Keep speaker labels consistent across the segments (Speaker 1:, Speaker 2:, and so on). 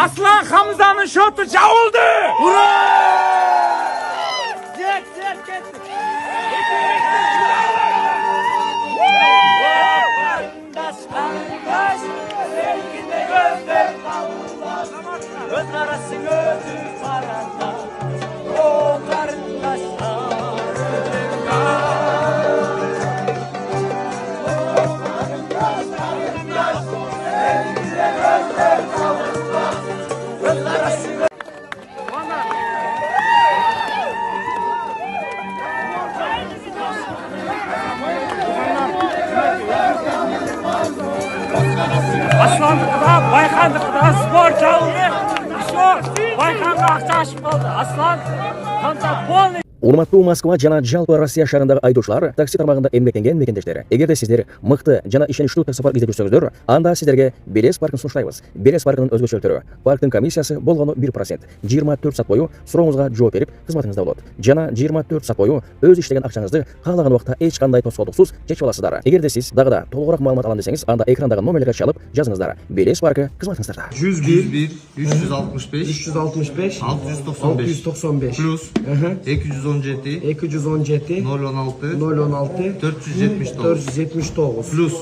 Speaker 1: Aslan Hamza'nın şotu çavuldu.
Speaker 2: Ura!
Speaker 3: Göz arası gözü paranda, o kardeşler. Göz arası
Speaker 1: Aslanlıkta, Baykanlıkta spor çaldı. Baykanға ақша ашып қалды. Аслан қанша полный.
Speaker 4: Урматтуу Москва жана жалпы Россия шаарындагы айдоочулар такси тармагында эмгектенген мекендештер. Эгерде сиздер мыкты жана ишеничтүү такси парк издеп жүрсөңүздөр, анда сиздерге Белес паркын сунуштайбыз. Белес паркынын өзгөчөлүктөрү: парктын комиссиясы болгону 1%, 24 саат бою сурооңузга жооп берип, кызматыңызда болот. Жана 24 саат бою өз иштеген акчаңызды каалаган убакта эч кандай тоскоолдуксуз чечип аласыздар. Эгерде сиз дагы толугураак маалымат алам десеңиз, анда экрандагы номерлерге чалып жазыңыздар. Белес паркы кызматыңыздарда.
Speaker 2: 101
Speaker 5: 365
Speaker 2: 365
Speaker 5: 695
Speaker 2: плюс 217
Speaker 5: 217
Speaker 2: 016
Speaker 5: 016 479
Speaker 2: плюс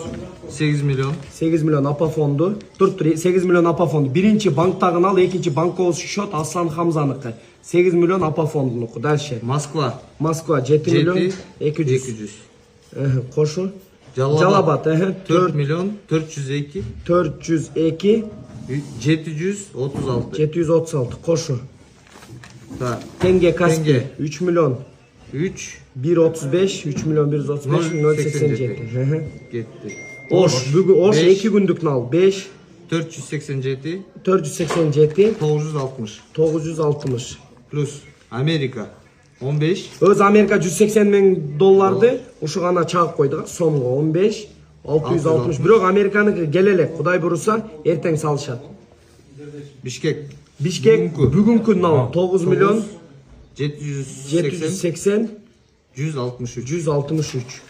Speaker 2: 8
Speaker 5: миллион апа фонду. Тур 8 миллион апа фонду. Биринчи банктагын ал, экинчи банковый счет Аслан Хамзаныкы. 8 миллион апа фондунуку. Дальше.
Speaker 2: Москва
Speaker 5: 7 миллион 200. Кошу. Жалабат
Speaker 2: 4 миллион 402 736
Speaker 5: 736. Кошу.
Speaker 2: Да.
Speaker 5: Тенге Каспи
Speaker 2: Тенге.
Speaker 5: 3 миллион 135 3 миллион 135 087.
Speaker 2: Кетти.
Speaker 5: Ош бүгүн Ош
Speaker 2: Beş.
Speaker 5: 2 күндүк ал 5
Speaker 2: 487
Speaker 5: 487
Speaker 2: 960
Speaker 5: 960.
Speaker 2: плюс Америка 15
Speaker 5: Öz Amerika 180 миң долларды ушу гана чагып койду. Сомго 15 660. Бирок Американыкы келелек. Кудай буруса эртең салышат.
Speaker 2: Бишкек
Speaker 5: Бүгүнкү нал 9 миллион
Speaker 2: 780
Speaker 5: 780
Speaker 2: 163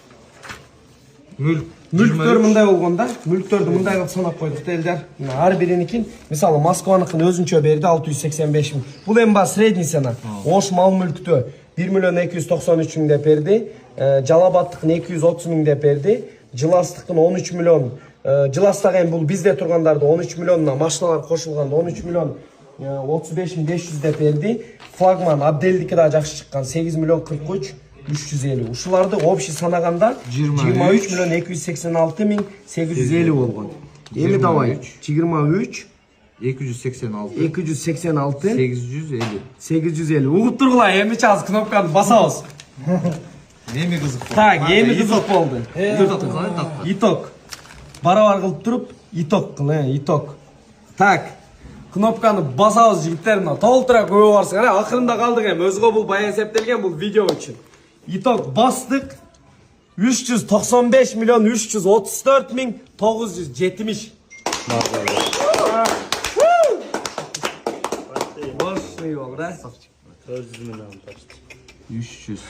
Speaker 5: Мүлктөр
Speaker 2: 23
Speaker 5: мындай болгонда, мүлктөрдү мындай кылып санап койдук элдер. Ар бириникин, мисалы Москваныкын өзүнчө берди 685 миң. Бул эми ба средний цена. Ош мал мүлктө 1 миллион 293 миң деп берди. Жалабаттыкын 230 миң деп берди. Жыластыкын 13 миллион. Жыластагы эми бул бизде тургандарды 13 миллионна, машиналар кошулганда 13 миллион 35 миң 500 деп берди. Флагман Абделдики да жакшы чыккан 8 миллион 43 350. Ушуларды общий санаганда 23 миллион 286 миң 850 болгон. Эми давай 23
Speaker 2: 286 850
Speaker 5: Угуп тургула, эми чаз кнопканы басабыз.
Speaker 2: Эми кызык.
Speaker 5: Так, эми кызык болду. Итог. Барабар кылып туруп, итог кыл, итог. Так. Кнопканы басабыз жигиттер, мына толтура көбө барсың. Акырында калдык эми, өзгө бул бая эсептелген, бул видео үчүн. Итог бастык 395 миллион 334 миң 970. Башный бол, да?
Speaker 1: 400 миллион почти.
Speaker 2: 300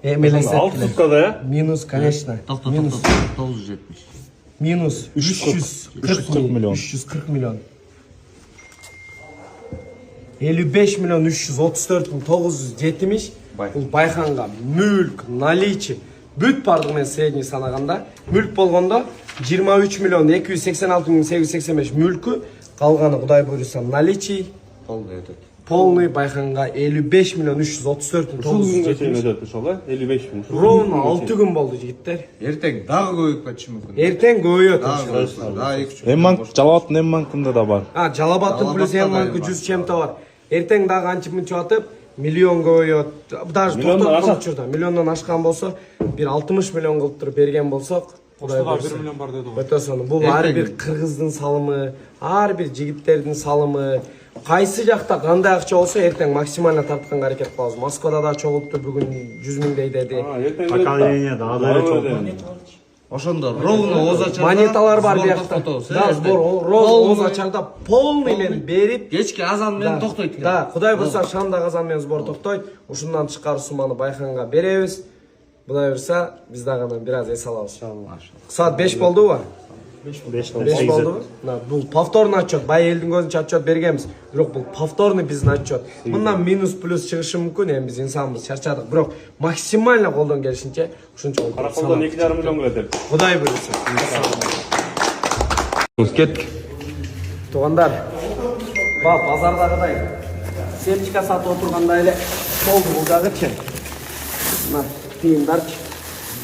Speaker 5: Эмелесет.
Speaker 1: да?
Speaker 5: Минус, конечно.
Speaker 2: Минус 970
Speaker 5: Минус 340 миллион. 340 миллион. 55 миллион 334 миң 970. Бул байханга мүлк, наличие бүт бардыгы менен средний санаганда, мүлк болгондо 23 миллион 286 миң 885 мүлкү, калганы Кудай буйруса наличие полный байханга 55 миллион 334 миң 970.
Speaker 1: 55 миң.
Speaker 5: Ровно 6 күн болду жигиттер.
Speaker 2: Эртең дагы көбөйүп кетиши мүмкүн.
Speaker 5: Эртең көбөйөт.
Speaker 2: Дагы 2
Speaker 1: Жалабаттын Эмбанкында да бар.
Speaker 5: Жалабаттын плюс Эмбанкы 100 чемте бар. Эртең дагы анчып-мынчып атып, миллион көбөйөт. Даже миллиондон ашкан болсо, бир 60 миллион кылып туруп берген болсок, Кудай буйруса 1 миллион бар деди го. Өтө сону. Бул ар бир кыргыздын салымы, ар бир жигиттердин салымы. Кайсы жакта кандай акча болсо, эртең максимально тартканга аракет кылабыз. Москвада да чогулту бүгүн 100 миңдей деди.
Speaker 1: Поколение да чогулту.
Speaker 2: Ошондо ровно оз ачарда
Speaker 5: монеталар бар биякта. Да, сбор оз ачарда полный менен берип,
Speaker 2: кечки азан менен токтойт.
Speaker 5: Да, Кудай бурса шамда казан менен сбор токтойт. Ушундан тышкары сумманы байханга беребиз. Кудай бурса биз дагы бир аз эс алабыз. Иншалла. Саат 5 болдубу? 5 болду. Бул повторный отчет. Бай элдин көзүнчө отчет бергенбиз. Бирок бул повторный биздин отчет. Мындан минус плюс чыгышы мүмкүн. Эми биз инсанбыз, чарчадык. Бирок максимально колдон келишинче ушунча болду.
Speaker 6: Караколдон 2,5 миллион келет.
Speaker 5: Кудай буйрса. Кеттик. Туугандар. Базардагыдай сепчика сатып отургандай эле болду бул жагычы. Мына тыйындар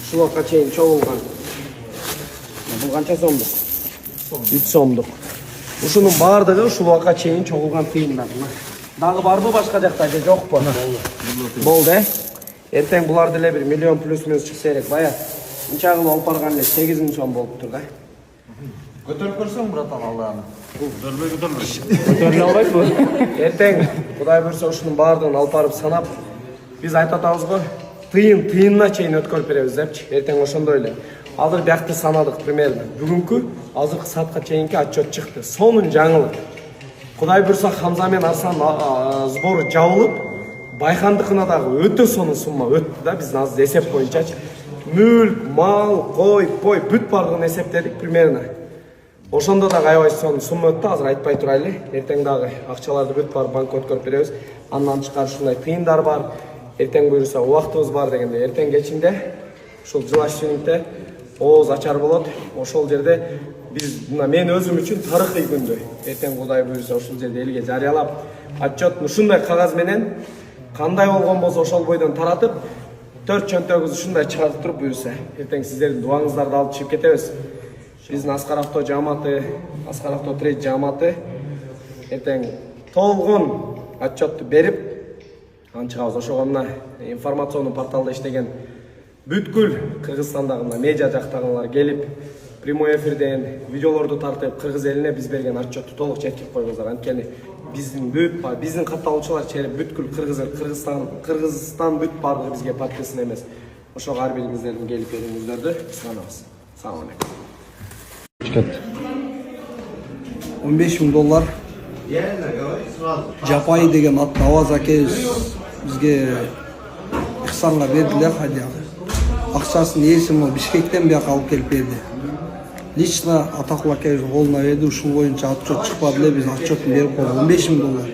Speaker 5: ушулга чейин чогулган. Бул канча сомдук? 3 сомдук. Ушунун баардыгы ушул убакка чейин чогулган тыйындар. Дагы барбы башка жакта же жокпу? Болду, Эртең буларды эле 1 миллион плюс минус чыкса керек. Бая мынча кылып алып барган эле 8 сом болуптур да.
Speaker 2: Көтөрүп көрсөң, братан, Алланы.
Speaker 5: Көтөрүлө албайбы? Эртең Кудай буйрса ушунун баардыгын алып барып санап, биз айтып атабыз го, тыйынына чейин өткөрүп беребиз депчи. Эртең ошондой эле. Азыр биякты санадык примерно. Бүгүнкү азыркы саатка чейинки отчет чыкты. Сонун жаңылык. Кудай буйрса Хамза менен Арсан сбору жабылып, Байхандыкына дагы өтө сонун сумма өттү да, биздин азыр эсеп боюнчачы. Мүлк, мал, кой, пой бүт бардыгын эсептедик примерно. Ошондо дагы аябай сонун сумма өттү, азыр айтпай турайлы. Эртең дагы акчаларды бүт барып банкка өткөрүп беребиз. Андан тышкары ушундай тыйындар бар. Эртең буйрса убактыбыз бар дегенде, эртең кечинде ушул жылашчылыкта ооз ачар болот. Ошол жерде биз мына мен өзүм үчүн тарыхый күндө эртең Кудай буйрса ушул жерде элге жарыялап, отчет ушундай кагаз менен кандай болгон болсо ошол бойдон таратып, 4 чөнтөгүбүз ушундай чыгарып туруп буйрса, эртең сиздердин дуаңыздарды алып чыгып кетебиз. Биздин Аскар Авто жамааты, Аскар Авто Трейд жамааты эртең толгон отчетту берип, анчыгабыз. Ошого мына информационный порталда иштеген бүткүл Кыргызстандагы мына медиа жактагылар келип, прямой эфирден видеолорду тартып, кыргыз элине биз берген отчетту толук жеткирип койгуздар. Анткени биздин катталуучулар чейин бүткүл Кыргызстан бүт бардыгы бизге подписан эмес. Ошого ар бириңиздердин келип берүүңүздөрдү суранабыз. Салам алейкум.
Speaker 7: 15 000 доллар Жапай деген атты Аваз аке бизге Ихсанга бердилер хадияга. Акчасын эсим Бишкектен бияка алып келип берди. Лично Атакул аке колуна берди, ушул боюнча отчет чыкпады эле, биз отчетун берип койдук. 15 000 доллар.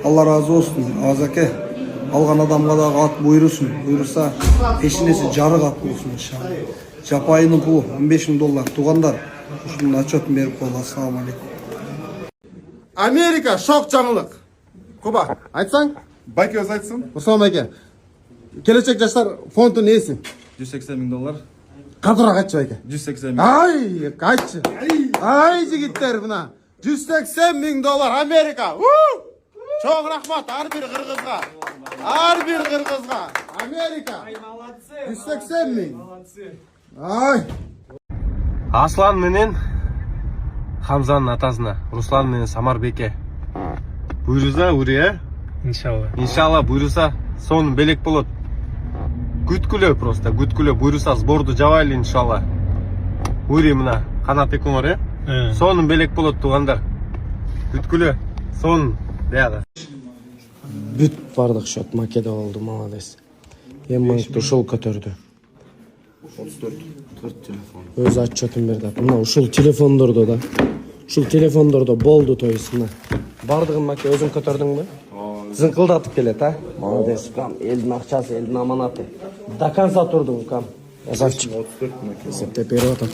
Speaker 7: Алла разы болсун. Аваз аке алган адамга дагы ат буйрусун. Буйруса пешинеси жарык ат болсун иншалла. Жапайынын пулу 15 000 доллар. Туугандар, ушунун отчетун берип койдук. Ассаламу алейкум.
Speaker 8: Америка шок жаңылык. Куба, айтсаң? Байке өз айтсын. Руслан байке. Келечек жаштар фондун эси
Speaker 2: 180 000 доллар.
Speaker 8: Кадырақ айтшы байке.
Speaker 2: 180 000.
Speaker 8: Ай, айтшы. Ай, жигиттер мына. 180 000 доллар Америка. Чоң рахмат ар бир кыргызга. Ар бир кыргызга. Америка. 180 000. Ай.
Speaker 9: Аслан менен Хамзанын атасына, Руслан менен Самарбеке. Буйруса урия? Иншалла буйруса сонун белек болот. Күткүлө просто, күткүлө буйруса сборду жабайлы иншалла. Ури мына канат экоңор, сонун белек болот туугандар. Күткүлө сонун даяга.
Speaker 5: Бүт бардык счет македе болду, молодец. Эң маңызды ушул көтөрдү.
Speaker 2: 4 телефон.
Speaker 5: Өз отчетун берди. Мына ушул телефондордо да. Ушул телефондордо болду, то есть мына. Бардыгын маке өзүң көтөрдүңбү? Зыңкылдатып келет, а? Молодец, кам. Элдин акчасы, элдин аманаты. До конца турдуң, кам. Красавчик. 34 маке. Эсептеп берип атат.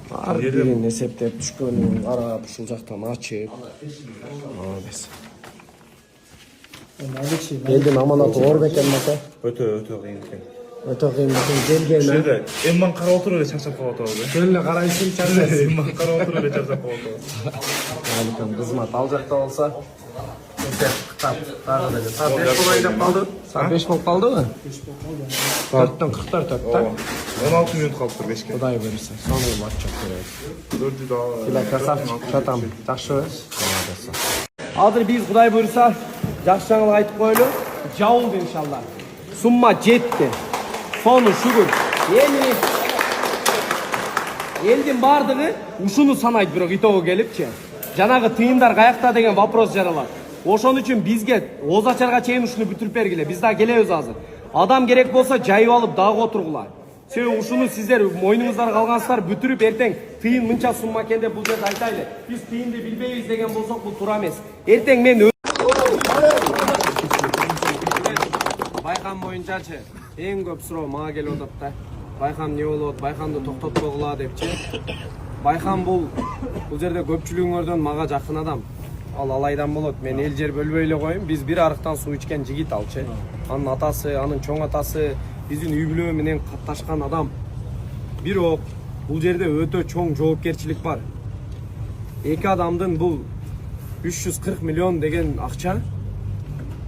Speaker 5: Ар бирин эсептеп түшкөнүн карап, ушул жактан ачып. Молодец. Элдин аманаты оор бекен маке.
Speaker 6: Өтө кыйын экен.
Speaker 5: Өтө кыйын бекен келген.
Speaker 6: Эмман карап отуруп эле чарчап калып атабыз.
Speaker 5: Көлүнө карайсың, чарчайсың.
Speaker 6: Эмман карап отуруп эле чарчап калып атабыз.
Speaker 5: Алыкам кызмат ал жакта болсо. Тагы деле. Саат 5 болуп калды. Саат 5 болуп калдыбы? 4-төн 44 өттү, да?
Speaker 6: 16 мүнөт калыптыр 5ке.
Speaker 5: Кудай буйруса, сонун матч беребиз. Силер красавчик, шатам. Жакшыбы? Азыр биз Кудай буйруса жакшы жаңылык айтып коелу. Жабылды иншалла. Сумма жетти. Сону шүгүр. Элдин бардыгы ушуну санайт, бирок итогу келипчи. Жанагы тыйындар каякта деген вопрос жаралат. Ошон үчүн бизге Озачарга чейин ушуну бүтүрүп бергиле. Биз да келебиз азыр. Адам керек болсо жайып алып дагы отургула. Себеби ушуну сиздер мойнуңуздарга алгансыздар, бүтүрүп эртең тыйын мынча сумма экен деп бул жерде айтайлы. Биз тыйынды билбейбиз деген болсок бул туура эмес. Эртең мен байкам боюнчачы эң көп суроо мага келип атат да. Байкам эмне болот? Байкамды токтоткула депчи. Байкам бул жерде көпчүлүгүңөрдөн мага жакын адам. Ал алайдан болот. Мен эл жер бөлбөй эле коеюн. Биз бир арыктан суу ичкен жигит алчы. Анын атасы, анын чоң атасы биздин үй бүлө менен катташкан адам. Бирок бул жерде өтө чоң жоопкерчилик бар. Эки адамдын бул 340 миллион деген акча.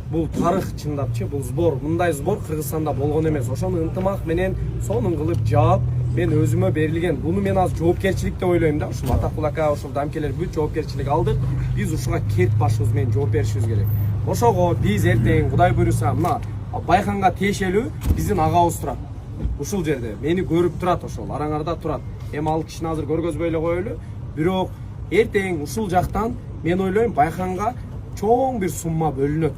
Speaker 5: Бул тарых чындапчы, бул сбор. Мындай сбор Кыргызстанда болгон эмес. Ошону ынтымак менен сонун кылып жаап, мен өзүмө берилген. Буну мен азыр жоопкерчилик деп ойлойм да. Ушул Атакул ака, ушул Дамкелер бүт жоопкерчилик алдык. Биз ушуга керт башыбыз менен жооп беришибиз керек. Ошого биз эртең Кудай буйруса мына Байканга тиешелүү биздин агабыз турат. Ушул жерде мени көрүп турат, ошол араңарда турат. Эми ал кишини азыр көргөзбөй эле коелу. Бирок эртең ушул жактан мен ойлойм Байканга чоң бир сумма бөлүнөт.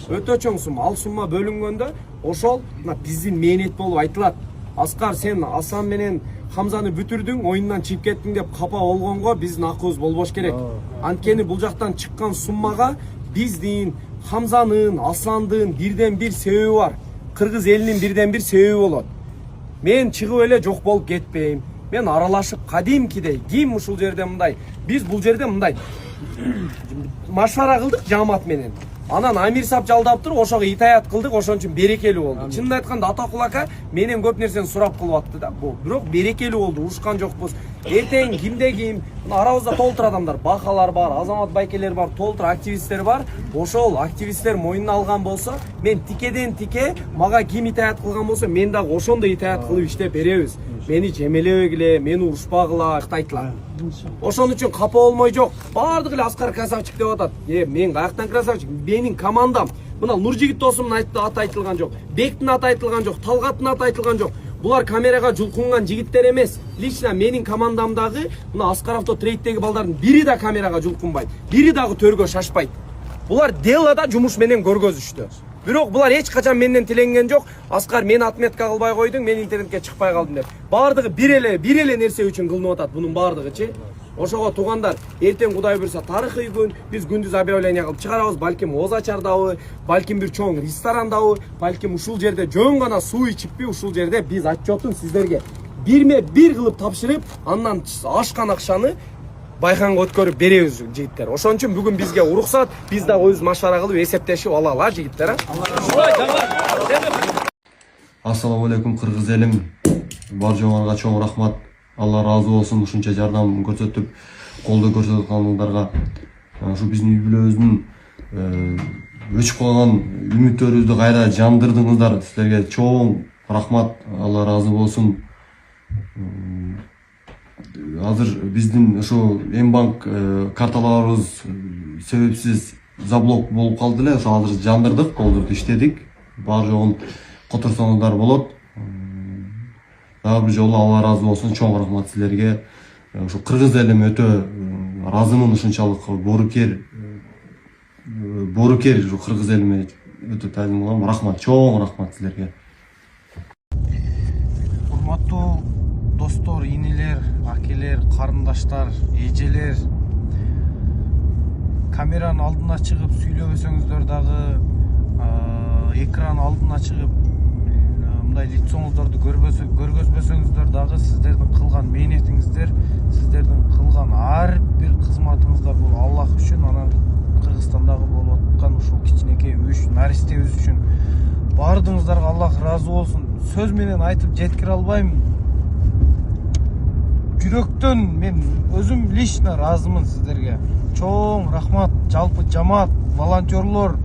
Speaker 5: Өтө чоң сумма. Ал сумма бөлүнгөндө ошол биздин мээнет болуп айтылат. Аскар, сен Асан менен Хамзаны бүтүрдүң, оюндан чыгып кеттиң деп капа болгонго биздин акыбыз болбош керек. Анткени бул жактан чыккан суммага биздин, Хамзанын, Асландын бирден бир себеби бар. Кыргыз элинин бирден бир себеби болот. Мен чыгып эле жок болуп кетпейм. Мен аралашып кадимкидей, ким ушул жерде мындай, биз бул жерде мындай машвара кылдык жамаат менен. Анан Амир сап жалдап туруп, ошого итаят кылдык, ошон үчүн берекелүү болду. Чынын айтканда Атакул ака менен көп нерсени сурап кылып атты да. Бирок берекелүү болду, урушкан жокпуз. Эртең кимде ким, арабызда толтур адамдар, Бакалар бар, Азамат Байкелер бар, толтур активисттер бар. Ошол активисттер мойнуна алган болсо, мен тикеден тике мага ким итаят кылган болсо, мен дагы ошондой итаят кылып иштеп беребиз. Мени жемелебегиле, мени урушпагыла, айтылат. Ошон үчүн капа болмой жок. Бардыгы эле Аскар красавчик деп атат. Мен каяктан красавчик? Менин командам. Мына Нуржигит досумдун аты айтылган жок. Бектин аты айтылган жок, Талгаттын аты айтылган жок. Булар камерага жулкунган жигиттер эмес. Лично менин командамдагы мына Аскар автотрейдтеги балдардын бири да камерага жулкунбайт. Бири дагы төргө шашпайт. Булар делада жумуш менен көргөзүштү. Бирок булар эч качан менден тиленген жок. Аскар, мен отметка кылбай койдуң, мен интернетке чыкпай калдым деп. Бардыгы бир эле нерсе үчүн кылынып атат бунун бардыгычы. Ошого туугандар, эртең Кудай буйруса тарыхый күн, биз күндүз объявление кылып чыгарабыз, балким Оз Ачардабы, балким бир чоң ресторандабы, балким ушул жерде жөн гана суу ичиппи, ушул жерде биз отчетун сиздерге бирме бир кылып тапшырып, андан ашкан акчаны Байканга өткөрүп беребиз жигиттер. Ошон үчүн бүгүн бизге уруксат, биз да өз машара кылып эсептешип алалы жигиттер.
Speaker 9: Ассаламу алейкум кыргыз элим. Бар жоңарга чоң рахмат. Алла разы болсун ушунча жардам көрсөтүп, колдоо көрсөтүп атканыңдарга. Ушу биздин үй бүлөбүздүн өчүп калган үмүттөрүбүздү кайра жандырдыңыздар. Силерге чоң рахмат. Алла разы болсун. Азыр биздин ошо Мбанк карталарыбыз себепсиз заблок болуп калды эле. Ошо азыр жандырдык, колдурду иштедик. Бар жогун которсоңуздар болот. Дагы бир жолу Алла разы болсун, чоң рахмат силерге. Ошо кыргыз элим өтө разымын ушунчалык боорукер ушу кыргыз элиме өтө таазим кылам. Рахмат, чоң рахмат силерге.
Speaker 10: Урматтуу достор, инелер, акелер, карындаштар, эжелер, камеранын алдына чыгып сүйлөбөсөңүздөр дагы, экран алдына чыгып мындай лицоңуздорду көргөзбөсөңүздөр дагы, сиздердин кылган мээнетиңиздер, сиздердин кылган ар бир кызматыңыздар бул Аллах үчүн, анан Кыргызстандагы болуп аткан ушул кичинекей наристебиз үчүн. Бардыгыңыздарга Аллах разы болсун. Сөз менен айтып жеткире албайм. Жүрөктөн мен өзүм лично разымын сиздерге. Чоң рахмат, жалпы жамаат, волонтерлор,